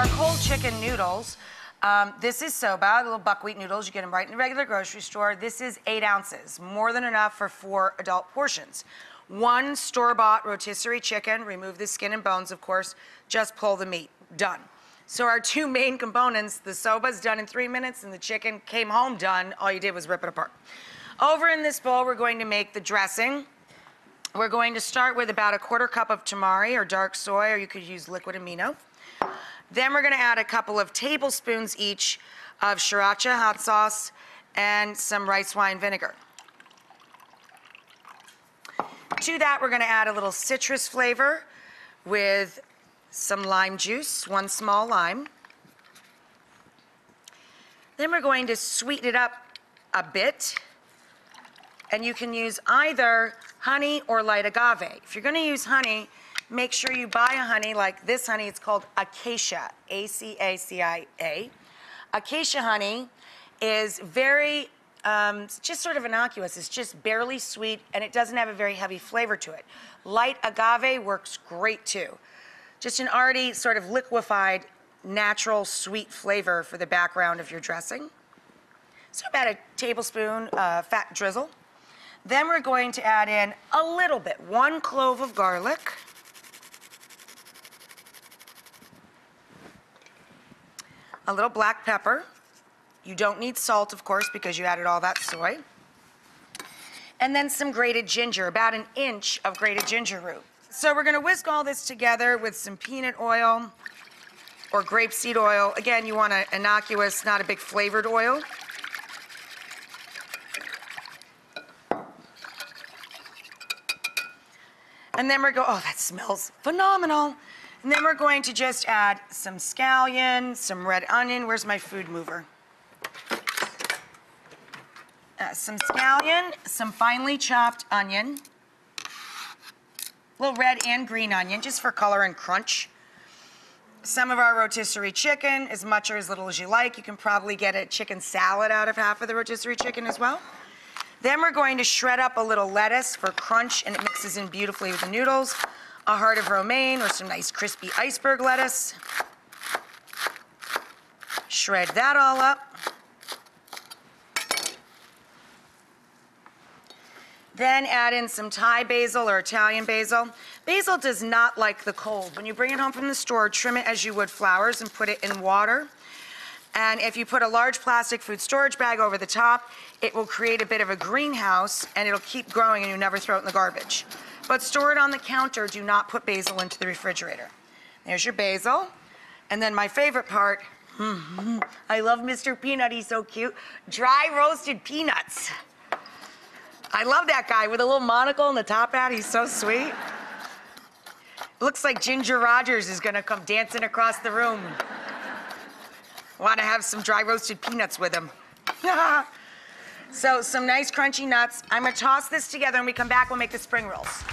our cold chicken noodles. This is soba, little buckwheat noodles. You get them right in the regular grocery store. This is 8 ounces, more than enough for 4 adult portions. 1 store-bought rotisserie chicken. Remove the skin and bones, of course. Just pull the meat. Done. So our 2 main components, the soba's done in 3 minutes, and the chicken came home done. All you did was rip it apart. Over in this bowl, we're going to make the dressing. We're going to start with about 1/4 cup of tamari or dark soy, or you could use liquid amino. Then we're going to add a couple of tablespoons each of sriracha hot sauce and some rice wine vinegar. To that, we're going to add a little citrus flavor with some lime juice, 1 small lime. Then we're going to sweeten it up a bit, and you can use either honey or light agave. If you're going to use honey, make sure you buy a honey like this honey. It's called Acacia, A-C-A-C-I-A. Acacia honey is very, just sort of innocuous. It's just barely sweet, and it doesn't have a very heavy flavor to it. Light agave works great too. Just an already sort of liquefied, natural sweet flavor for the background of your dressing. So about a tablespoon fat drizzle. Then we're going to add in a little bit, 1 clove of garlic. A little black pepper. You don't need salt, of course, because you added all that soy. And then some grated ginger, about 1 inch of grated ginger root. So we're going to whisk all this together with some peanut oil or grapeseed oil. Again, you want an innocuous, not a big flavored oil. And then oh, that smells phenomenal. And then we're going to just add some scallion, some red onion. Where's my food mover? Some scallion, some finely chopped onion, a little red and green onion, just for color and crunch. Some of our rotisserie chicken, as much or as little as you like. You can probably get a chicken salad out of half of the rotisserie chicken as well. Then we're going to shred up a little lettuce for crunch, and it mixes in beautifully with the noodles. A heart of romaine or some nice crispy iceberg lettuce. Shred that all up. Then add in some Thai basil or Italian basil. Basil does not like the cold. When you bring it home from the store, trim it as you would flowers and put it in water. And if you put a large plastic food storage bag over the top, it will create a bit of a greenhouse, and it'll keep growing, and you never throw it in the garbage. But store it on the counter. Do not put basil into the refrigerator. There's your basil. And then my favorite part, I love Mr. Peanut, he's so cute. Dry roasted peanuts. I love that guy with a little monocle and the top hat. He's so sweet. Looks like Ginger Rogers is going to come dancing across the room. Want to have some dry roasted peanuts with him. So some nice crunchy nuts. I'm going to toss this together, and when we come back, we'll make the spring rolls.